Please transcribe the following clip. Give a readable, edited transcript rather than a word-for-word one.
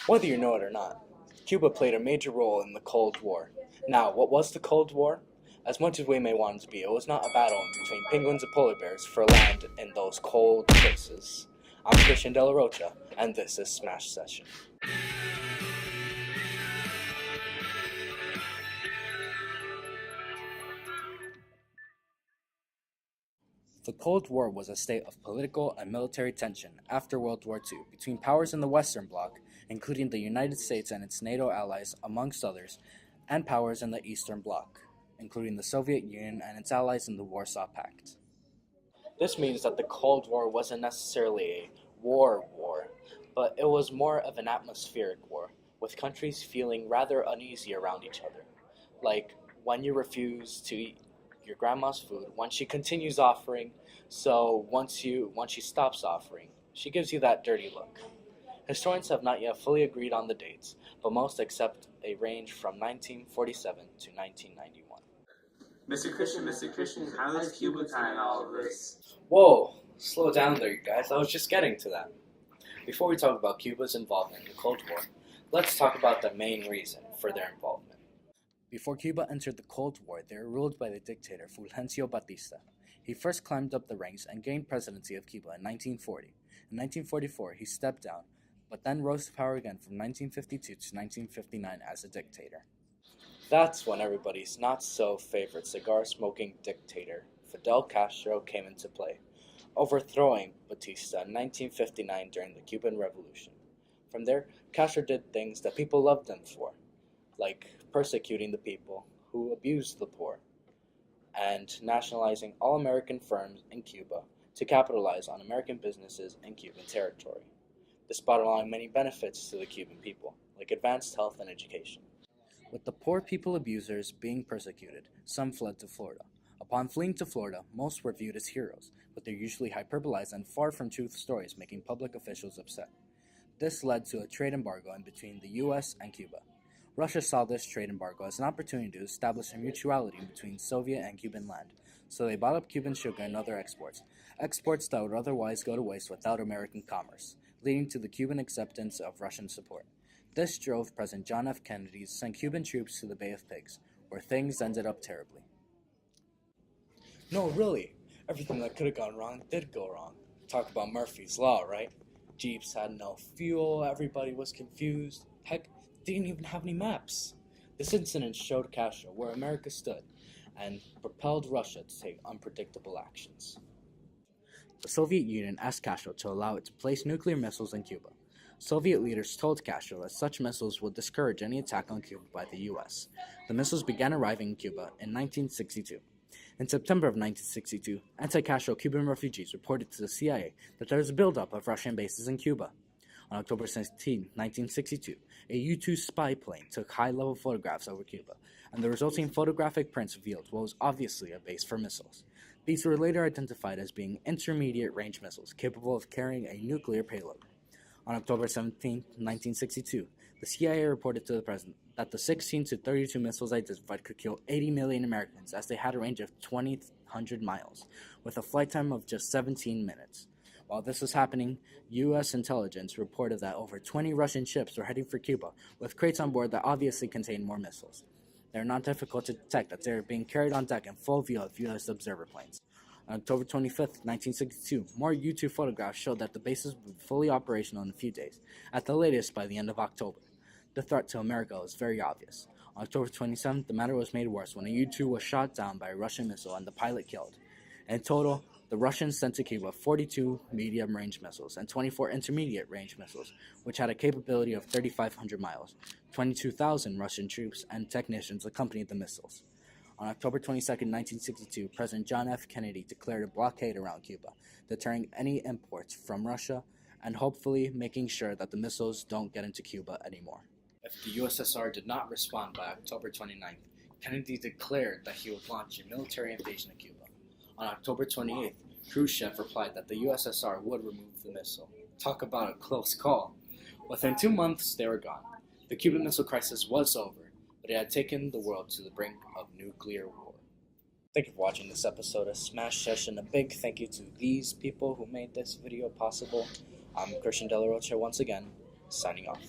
Whether you know it or not, Cuba played a major role in the Cold War. Now, what was the Cold War? As much as we may want it to be, it was not a battle between penguins and polar bears for land in those cold places. I'm Christian De La Rocha, and this is Smash Session. The Cold War was a state of political and military tension after World War II between powers in the Western Bloc, including the United States and its NATO allies, amongst others, and powers in the Eastern Bloc, including the Soviet Union and its allies in the Warsaw Pact. This means that the Cold War wasn't necessarily a war, but it was more of an atmospheric war, with countries feeling rather uneasy around each other. Like when you refuse to eat your grandma's food, when she continues offering, so once she stops offering, she gives you that dirty look. Historians have not yet fully agreed on the dates, but most accept a range from 1947 to 1991. Mr. Christian, how does Cuba tie in all of this? Whoa, slow down there, you guys. I was just getting to that. Before we talk about Cuba's involvement in the Cold War, let's talk about the main reason for their involvement. Before Cuba entered the Cold War, they were ruled by the dictator Fulgencio Batista. He first climbed up the ranks and gained presidency of Cuba in 1940. In 1944, he stepped down, but then rose to power again from 1952 to 1959 as a dictator. That's when everybody's not-so-favorite cigar-smoking dictator, Fidel Castro, came into play, overthrowing Batista in 1959 during the Cuban Revolution. From there, Castro did things that people loved him for, like persecuting the people who abused the poor, and nationalizing all American firms in Cuba to capitalize on American businesses in Cuban territory. This brought along many benefits to the Cuban people, like advanced health and education. With the poor people abusers being persecuted, some fled to Florida. Upon fleeing to Florida, most were viewed as heroes, but they're usually hyperbolized and far from truth stories, making public officials upset. This led to a trade embargo in between the US and Cuba. Russia saw this trade embargo as an opportunity to establish a mutuality between Soviet and Cuban land, so they bought up Cuban sugar and other exports that would otherwise go to waste without American commerce, leading to the Cuban acceptance of Russian support. This drove President John F. Kennedy to send Cuban troops to the Bay of Pigs, where things ended up terribly. No, really, everything that could have gone wrong did go wrong. Talk about Murphy's Law, right? Jeeps had no fuel, everybody was confused. Heck, they didn't even have any maps. This incident showed Castro where America stood and propelled Russia to take unpredictable actions. The Soviet Union asked Castro to allow it to place nuclear missiles in Cuba. Soviet leaders told Castro that such missiles would discourage any attack on Cuba by the U.S. The missiles began arriving in Cuba in 1962. In September of 1962, anti-Castro Cuban refugees reported to the CIA that there was a buildup of Russian bases in Cuba. On October 16, 1962, a U-2 spy plane took high-level photographs over Cuba, and the resulting photographic prints revealed what was obviously a base for missiles. These were later identified as being intermediate-range missiles capable of carrying a nuclear payload. On October 17, 1962, the CIA reported to the President that the 16 to 32 missiles identified could kill 80 million Americans as they had a range of 2,000 miles, with a flight time of just 17 minutes. While this was happening, U.S. intelligence reported that over 20 Russian ships were heading for Cuba, with crates on board that obviously contained more missiles. They are not difficult to detect as they are being carried on deck in full view of U.S. observer planes. On October 25, 1962, more U-2 photographs showed that the bases would be fully operational in a few days, at the latest by the end of October. The threat to America was very obvious. On October 27th, the matter was made worse when a U-2 was shot down by a Russian missile and the pilot killed. In total, the Russians sent to Cuba 42 medium-range missiles and 24 intermediate-range missiles, which had a capability of 3,500 miles. 22,000 Russian troops and technicians accompanied the missiles. On October 22, 1962, President John F. Kennedy declared a blockade around Cuba, deterring any imports from Russia and hopefully making sure that the missiles don't get into Cuba anymore. If the USSR did not respond by October 29th, Kennedy declared that he would launch a military invasion of Cuba. On October 28th, Khrushchev replied that the USSR would remove the missile. Talk about a close call. Within 2 months, they were gone. The Cuban Missile Crisis was over, but it had taken the world to the brink of nuclear war. Thank you for watching this episode of Smash Session. A big thank you to these people who made this video possible. I'm Christian De La Rocha once again, signing off.